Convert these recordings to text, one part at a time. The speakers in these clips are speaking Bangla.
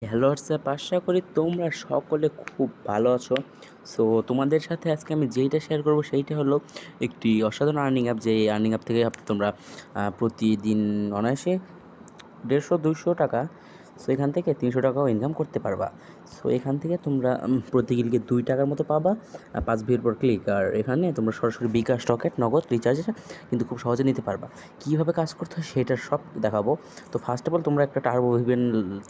হ্যালো হোয়াটসঅ্যাপ, আশা করি তোমরা সকলে খুব ভালো আছো। সো তোমাদের সাথে আজকে আমি যেইটা শেয়ার করব সেইটা হলো একটি অসাধারণ আর্নিং অ্যাপ। যে আর্নিং অ্যাপ থেকে তোমরা প্রতিদিন অনায়াসে 150-200 টাকা, সো এখান থেকে 300 টাকাও ইনকাম করতে পারবা। সো এখান থেকে তোমরা প্রতি ক্লিকে 2 টাকার মতো পাবা, 5 ভিউর পর ক্লিক। আর এখানে তোমরা সরাসরি bKash, রকেট, নগদ রিচার্জ কিন্তু খুব সহজে নিতে পারবা। কীভাবে কাজ করতে হয় সেটা সব দেখাবো। তো ফার্স্ট অফ অল তোমরা একটা টার্বো ভিপিএন,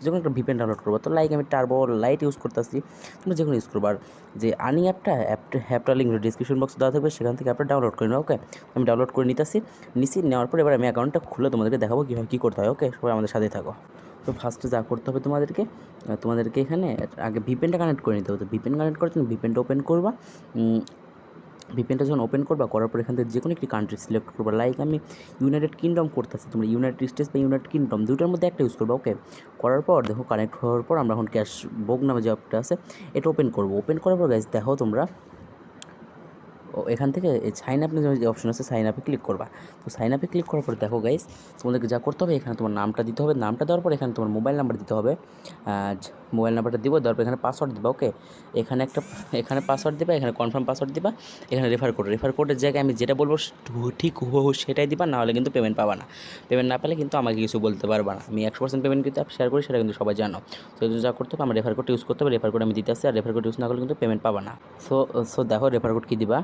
যে কোনো একটা ভিপিএন ডাউনলোড করবো। তো লাইক আমি টার্বো লাইট ইউজ করতেছি, তোমরা যে কোনো ইউজ করবো। আর যে আর্নিং অ্যাপটা লিঙ্ক ডিসক্রিপশন বক্সে দেওয়া থাকবে, সেখান থেকে অ্যাপটা ডাউনলোড করে নাও। ওকে, আমি ডাউনলোড করে নিছি নেওয়ার পর এবার আমি অ্যাকাউন্টটা খুলে তোমাদেরকে দেখাবো কীভাবে কী করতে হয়। ওকে, সবাই আমাদের সাথে থাকো। তো ফার্স্টে যা করতে হবে তোমাদেরকে এখানে আগে ভিপিএনটা কানেক্ট করে নিতে হবে। তো ভিপিএন কানেক্ট করার জন্য ভিপিএনটা ওপেন করবা। ভিপিএনটা যখন ওপেন করবা, করার পর এখান থেকে যে কোনো একটি কান্ট্রি সিলেক্ট করবা। লাইক আমি ইউনাইটেড কিংডম করতেছি, তোমরা ইউনাইটেড স্টেটস বা ইউনাইটেড কিংডম দুটোর মধ্যে একটা ইউজ করবা। ওকে, করার পর দেখো কানেক্ট হওয়ার পর আমরা এখন ক্যাশ বুক নামে যে অ্যাপটা আছে এটা ওপেন করবো। ওপেন করার পর গাইজ দেখো তোমরা এখান থেকে এই সাইন আপ যে অপশন আছে, সাইন আপে ক্লিক করবা। তো সাইন আপে ক্লিক করার পর দেখো গাইস, তোমাদেরকে যা করতে হবে এখানে তোমার নামটা দিতে হবে। নামটা দেওয়ার পর এখানে তোমার মোবাইল নাম্বার দিতে হবে। মোবাইল নাম্বারটা দিব, দেওয়ার পর এখানে পাসওয়ার্ড দিবা। ওকে, এখানে পাসওয়ার্ড দিবা, এখানে কনফার্ম পাসওয়ার্ড দিবা, এখানে রেফার কোডের জায়গায় আমি যেটা বলবো ঠিক হুবহু সেটাই দিবা, না হলে কিন্তু পেমেন্ট পাবা না। পেমেন্ট না পেলে কিন্তু আমাকে কিছু বলতে পারবা না। আমি 100% পেমেন্ট কিন্তু অ্যাপ শেয়ার করি, সেটা কিন্তু সবাই জানো। তো এই জন্য যা করতে হবে আমার রেফার কোড ইউজ করতে হবে। রেফার কোড আমি দিতে আসছি, আর রেফার কোড ইউজ না করলে কিন্তু পেমেন্ট পাবা না। সো দেখো রেফার কোড কী দিবা,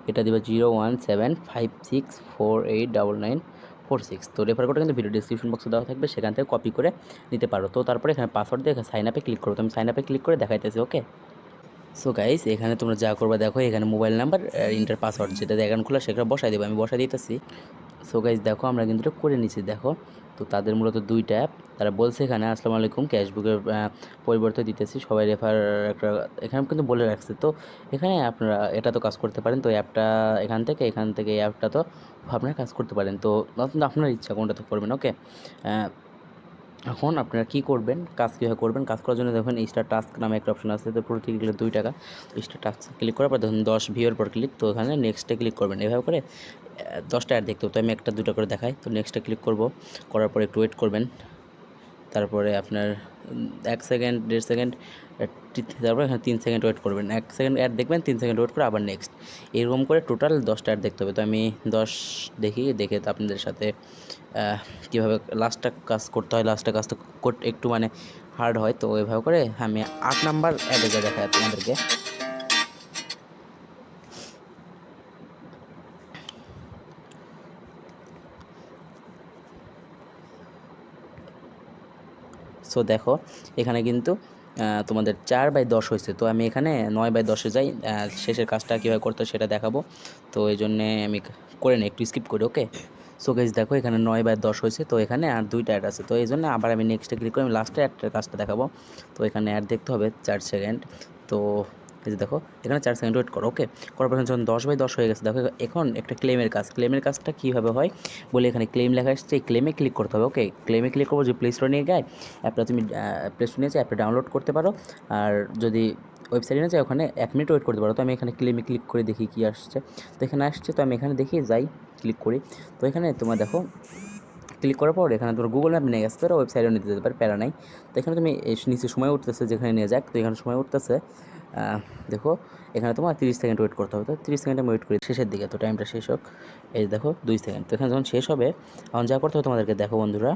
এটা দিবা 01756489946। তো রেফার কোডটা কিন্তু ভিডিও ডিসক্রিপশন বক্সে দেওয়া থাকবে, সেখান থেকে কপি করে নিতে পারো। তো তারপরে এখানে পাসওয়ার্ড দিয়ে সাইন আপে ক্লিক করো। তো আমি সাইন আপে ক্লিক করে দেখাইতেছি। ওকে, সো গাইস এখানে তোমরা যা করবা দেখো, এখানে মোবাইল নাম্বার ইন্টার পাসওয়ার্ড যেটা অ্যাকাউন্ট খোলা সেটা বসাই দেবো, আমি বসাই দিতেছি। সো গাইস দেখো আমরা কিন্তু এটা করে নিচ্ছি। দেখো, তো তাদের মূলত দুইটা অ্যাপ, তারা বলছে এখানে আসসালামু আলাইকুম ক্যাশবুকের পরিবর্তে দিতেছি সবাই রেফার একটা, এখানে কিন্তু বলে রাখছে। তো এখানে আপনারা এটা তো কাজ করতে পারেন। তো অ্যাপটা এখান থেকে এই অ্যাপটা তো আপনারা কাজ করতে পারেন। তো আপনার ইচ্ছা কোনটা তো করবেন। ওকে, এখন আপনারা কী করবেন, কাজ কীভাবে করবেন, কাজ করার জন্য দেখুন স্টার টাস্ক নামে একটা অপশন আছে। তো প্রতি ক্লিকে 2 টাকা। তো স্টার টাস্ক ক্লিক করার পর দেখুন 10 ভিউর পর ক্লিক। তো এখানে নেক্সটে ক্লিক করবেন। এভাবে করে 10টা অ্যাড দেখতে হবে। তো আমি 1-2টা করে দেখাই। তো নেক্সটে ক্লিক করব, করার পর একটু ওয়েট করবেন। তারপরে আপনার 1 সেকেন্ড 1.5 সেকেন্ড, তারপর এখানে 3 সেকেন্ড ওয়েট করবেন। 1 সেকেন্ড অ্যাড দেখবেন, 3 সেকেন্ড ওয়েট করে আবার নেক্সট, এরকম করে টোটাল 10টা অ্যাড দেখতে হবে। তো আমি 10 দেখে তো আপনাদের সাথে কীভাবে লাস্টটা কাজ করতে হয়, লাস্টটা কাজটা করতে একটু মানে হার্ড হয়। তো এভাবে করে আমি 8 নাম্বার অ্যাডে যা দেখাই তোমাদেরকে। সো দেখো এখানে কিন্তু তোমাদের 4/10 হয়েছে। তো আমি এখানে 9/10-এ যাই, শেষের কাজটা কীভাবে করতে হয় সেটা দেখাবো। তো এই জন্যে আমি করে নিই, একটু স্কিপ করি। ওকে, সো গাইস দেখো এখানে 9/10 হয়েছে। তো এখানে আর 2টা অ্যাড আছে। তো এই জন্য আবার আমি নেক্সটে ক্লিক করে আমি লাস্টে অ্যাডটার কাজটা দেখাবো। তো এখানে অ্যাড দেখতে হবে 4 সেকেন্ড। তো এই যে দেখো এখানে 4 সেকেন্ড ওয়েট করো। ওকে, করার পর যখন 10/10 হয়ে গেছে, দেখো এখন একটা ক্লেমের কাজটা কীভাবে হয় বলে এখানে ক্লেম লেখা আসছে, এই ক্লেমে ক্লিক করতে হবে। ওকে, ক্লেমে ক্লিক করবো। যে প্লে স্টোর নিয়ে যায় অ্যাপটা, তুমি প্লে স্টোর নিয়ে অ্যাপটা ডাউনলোড করতে পারো। আর যদি ওয়েবসাইটে নিয়ে যায় ওখানে 1 মিনিট ওয়েট করতে পারো। তো আমি এখানে ক্লেমে ক্লিক করে দেখি কী আসছে। তো এখানে আসছে, তো আমি এখানে দেখি যাই, ক্লিক করি। তো এখানে তোমার দেখো ক্লিক করার পর এখানে তোমার গুগল ম্যাপ নিয়ে গেছে, তো ওয়েবসাইটেও নিতে যেতে পারে, প্যারা নাই। তো এখানে তুমি নিচে সময় উঠতেছে, যেখানে নিয়ে যাক। তো এখানে সময় উঠতেছে, দেখো এখানে তোমার 30 সেকেন্ড ওয়েট করতে হবে। তো 30 সেকেন্ড আমি ওয়েট করি শেষের দিকে। তো টাইমটা শেষ হোক, এই দেখো 2 সেকেন্ড। তো এখানে যখন শেষ হবে এখন যা করতে হবে তোমাদেরকে দেখো বন্ধুরা,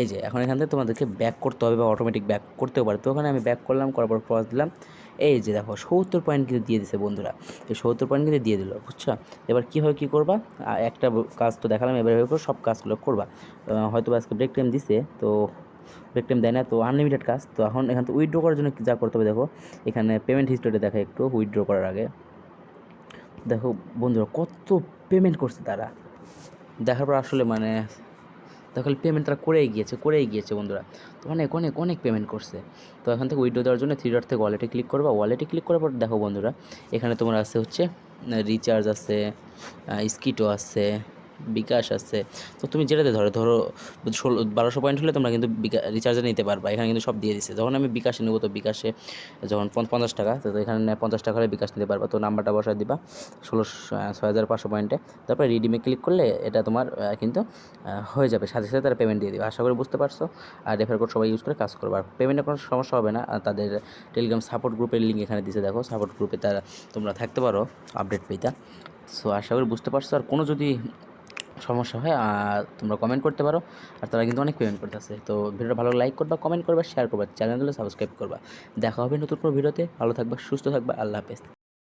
এই যে এখন এখান থেকে তোমাদেরকে ব্যাক করতে হবে বা অটোমেটিক ব্যাক করতেও পারে। তো ওখানে আমি ব্যাক করলাম, করার পর পজ দিলাম। এই যে দেখো 70 পয়েন্ট কিন্তু দিয়ে দিছে বন্ধুরা, এই 70 পয়েন্ট কিন্তু দিয়ে দিল, বুঝছো। এবার কীভাবে কী করবা, একটা কাজ তো দেখালাম, এবার এভাবে সব কাজগুলো করবা। হয়তো আজকে ব্রেক টাইম দিছে, তো ব্রেক টাইম দেয় না, তো আনলিমিটেড কাজ। তো এখন এখান থেকে উইথড্র করার জন্য যা করতে হবে দেখো, এখানে পেমেন্ট হিস্ট্রিটা দেখা একটু উইথড্র করার আগে। দেখো বন্ধুরা কত পেমেন্ট করছে তারা, দেখার পর আসলে মানে দেখো পেমেন্ট তারা করেই গিয়েছে বন্ধুরা। তো অনেক অনেক অনেক পেমেন্ট করছে। তো এখান থেকে উইথড্র দেওয়ার জন্য 3 ডট থেকে ওয়ালেটে ক্লিক করবা। ওয়ালেটে ক্লিক করার পর দেখো বন্ধুরা এখানে তোমার আছে হচ্ছে রিচার্জ আছে, স্কিটও আছে, বিকাশ আছে। তো তুমি যেটাতে ধরো 1200 পয়েন্ট হলে তোমরা কিন্তু রিচার্জে নিতে পারবা। এখানে কিন্তু সব দিয়ে দিচ্ছে। যখন আমি বিকাশে নেবো, তো বিকাশে যখন 50 টাকা, তো এখানে 50 টাকা হলে বিকাশ নিতে পারবা। তো নাম্বারটা বসায় দিবা 6500 পয়েন্টে, তারপরে রিডিমে ক্লিক করলে এটা তোমার কিন্তু হয়ে যাবে, সাথে সাথে তারা পেমেন্ট দিয়ে দেবে। আশা করি বুঝতে পারছো। আর রেফার কোড সবাই ইউজ করে কাজ করবা। আর পেমেন্টের কোনো সমস্যা হবে না। আর তাদের টেলিগ্রাম সাপোর্ট গ্রুপের লিঙ্ক এখানে দিতে দেখো, সাপোর্ট গ্রুপে তোমরা থাকতে পারো আপডেট পেতে। সো আশা করি বুঝতে পারছো। আর কোনো যদি সমস্যা হয় তোমরা কমেন্ট করতে পারো। আর তারা কিন্তু অনেক পেমেন্ট করতেছে। তো ভিডিওটা ভালো লাইক করবা, কমেন্ট করবা, শেয়ার করবা, চ্যানেলগুলো সাবস্ক্রাইব করবা। দেখা হবে নতুন কোনো ভিডিওতে। ভালো থাকবা, সুস্থ থাকবা, আল্লাহ হাফেজ।